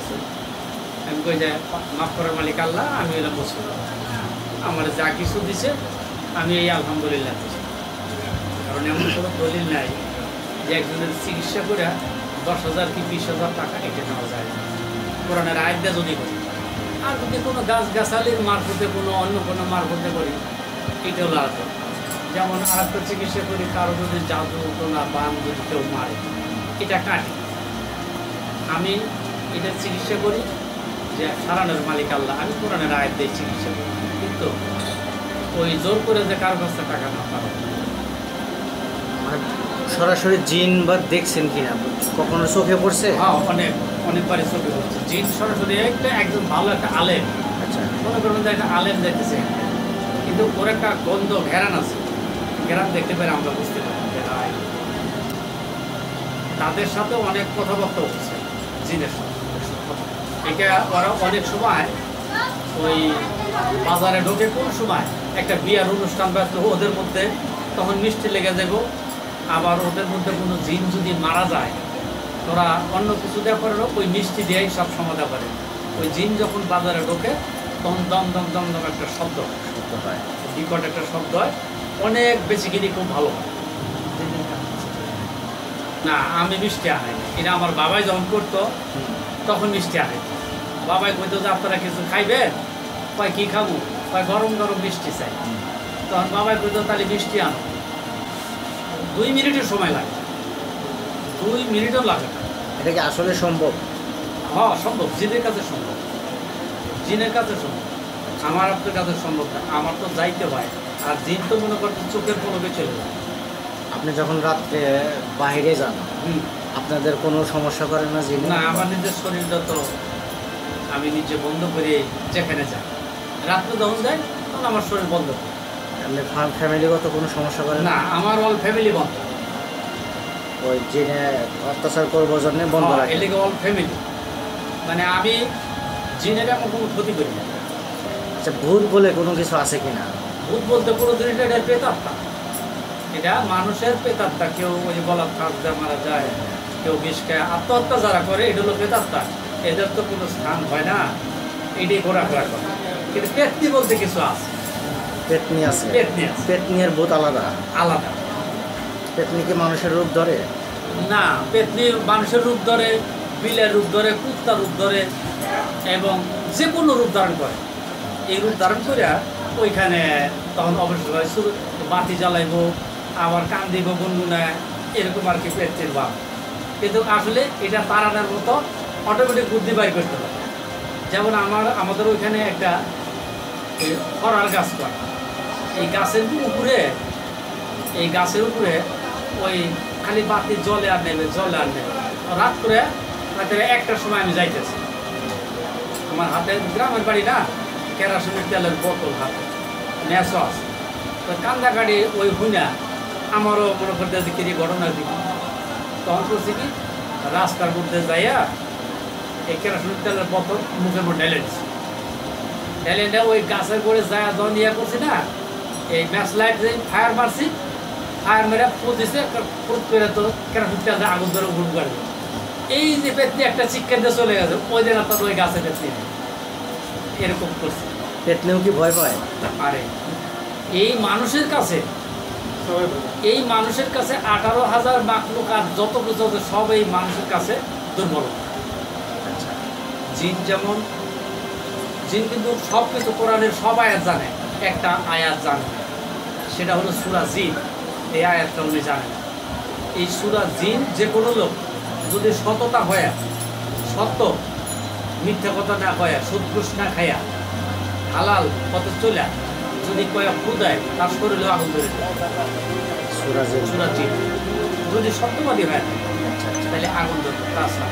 করছেন? আমি কই যে মাফ করার মালিক আল্লাহ, আমি হইলাম মুসলমান, আমার যা কিছু দিছে আমি এই আলহামদুলিল্লাহ দিছি। কারণ এমন কোনো দলিল নাই যে একজনের চিকিৎসা করে 10,000 কি 20,000 টাকা এটা নেওয়া যায়। কোরআনের আয়াতটা যদি করি, আর যদি কোনো গাছগাছালির মারফতে কোনো অন্য কোনো মারফতে করি, এটা হলো আলাদা। যেমন আর একটা চিকিৎসা করি, কারো যদি জাদু টোনা বান যদি কেউ মারে, এটা কাটি, আমি এটা চিকিৎসা করি যে সারানোর মালিক আল্লাহ, আমি কোরআনের আয়াত দিয়ে চিকিৎসা করি। কিন্তু ওই জোর করে যে কারো কাছে টাকা না পারো, মানে সরাসরি জিন বা দেখছেন কিনা, কখনো চোখে পড়ছে? হ্যাঁ, অনেকবারই চোখে পড়ছে জিন সরাসরি। একজন ভালো একটা আলেম, আচ্ছা, মনে করুন যে একটা আলেম দেখতেছে, কিন্তু ওর একটা গন্ধ ঘেরান আছে, ঘেরান দেখতে পেরে আমরা বুঝতে পারি যে তাদের সাথে অনেক কথাবার্তা হচ্ছে জিনের সাথে। এটা ওরা অনেক সময় ওই বাজারে ঢোকে কোন সময় একটা বিয়ার অনুষ্ঠান বা ওদের মধ্যে, তখন মিষ্টি লেগে যাব। আবার ওদের মধ্যে কোনো জিন যদি মারা যায়, ওরা অন্য কিছু দেওয়া করে ওই মিষ্টি দিয়েই সব সমাধা করে। ওই জিন যখন বাজারে ঢোকে তখন দম দম দম দম একটা শব্দ হয়, বিকট একটা শব্দ হয়, অনেক বেশি কিনি, খুব ভালো হয়। না, আমি মিষ্টি আনাই না, এটা আমার বাবাই যখন করতো তখন মিষ্টি আনাই। বাবাই কইতো যে আপনারা কিছু খাইবেন, কয় কি খাবো, কয় গরম গরম মিষ্টি চাই। তখন বাবাই কইতো তাহলে মিষ্টি আনো। 2 মিনিটের সময় লাগে, 2 মিনিটও লাগে না। এটা কি আসলে সম্ভব? হ্যাঁ সম্ভব, জিনের কাছে সম্ভব, জিনের কাছে সম্ভব, আমার আপনার কাছে সম্ভব না। আমার তো যাইতে হয়, আর জিন তো মনে করতে চোখের পলকে চলে যায়। আপনি যখন রাত্রে বাইরে যান, আপনাদের কোনো সমস্যা করে না জিন? না, আমার নিজের শরীরটা তো আমি নিজে বন্ধ করে যেখানে যাই, রাত্রে যখন যাই তখন আমার শরীর বন্ধ করে। আপনি ফ্যামিলিগত কোনো সমস্যা করে না, আমার অল ফ্যামিলি বন্ধ। ওই জিনে অত্যাচার করবার জন্য বন্ধ রাখে? এদিকে অল ফ্যামিলি, মানে আমি জিনের এমন কোনো ক্ষতি করি না। আচ্ছা, ভূত বলে কোনো কিছু আছে কিনা? ভূত বলতে পুরো জিনিসটা এটা প্রেতাত্মা, এটা মানুষের প্রেতাত্মা। কেউ ওই গলার ফাঁস দিয়ে মারা যায়, কেউ বিষ খায়, আত্মহত্যা যারা করে, এটা হলো প্রেতাত্মা। এদের তো কোনো স্থান হয় না, এটাই ঘোরাফেরা করে। কিন্তু পেতনি বলতে কিছু আছে। পেতনি আছে? পেতনি আছে। পেতনি আর ভূত আলাদা? আলাদা। পেতনি কি মানুষের রূপ ধরে? না, পেতনি মানুষের রূপ ধরে, বিলের রূপ ধরে, কুত্তার রূপ ধরে, এবং যে কোনো রূপ ধারণ করে। এই রূপ ধারণ করে ওইখানে তখন অবশ্যই হয় শুধু বাতি জ্বালাইব, আবার কান দিব গুনগুনায়, এরকম আর কি পেতনির ভাব। কিন্তু আসলে এটা তাড়ানোর মতো অটোমেটিক বুদ্ধি বাইর করতে হবে। যেমন আমাদের ওইখানে একটা করার গাছ করে, এই গাছের উপরে, এই গাছের উপরে ওই খালি বাতি জলে আর নেবে, জলে আর নেবে। রাত করে রাতের 1টার সময় আমি যাইতেছি, আমার হাতে গ্রামের বাড়ি না, কেরাসিনের তেলের বোতল হাতে, ম্যাচও আছে, তো কান্দাকাটি ওই হুইনা আমারও মনে করতে যে কি ঘটনার দিকে। তখন করছি কি, রাস্তার মধ্যে যাইয়া এই কেরাসিনের তেলের বোতল মুখের মধ্যে ঢেলে দিচ্ছি। ঢেলে ওই গাছের করে যায় যখন ইয়া করছি না, এই ম্যাচ লাইট যে ফায়ার মারছি, ফায়ার মেরে ফুদিছে, ফুট করে তো কেরাসিন তেল আগুন ধরে ঘুম করে। এই যে পেতনি একটা চিকেন দিয়ে চলে গেছে, ওই দিন আপনার ওই গাছে পেতনি এরকম করছে। পেতনিও কি ভয় পায়? আরে এই মানুষের কাছে, এই মানুষের কাছে 18,000 মাখলুক আর যত কিছু আছে সব এই মানুষের কাছে দুর্বল। আচ্ছা, জিন যেমন, জিন কিন্তু সব কিছু কোরআনের সব আয়াত জানে, একটা আয়াত জানে, সেটা হলো সূরা জিন। এই আয়াতটা উনি জানেন। এই সূরা জিন যে কোনো লোক যদি সততা হয়, সত্য মিথ্যা কথা না কয়া, সুদঘুষ না খাইয়া, হালাল পথে চলে যদি কয়া খুদায়, তার শরীরে আগুন ধরে সূরা জিন যদি সত্যবাদী হয় তাহলে আগুন ধরবে, তাছাড়া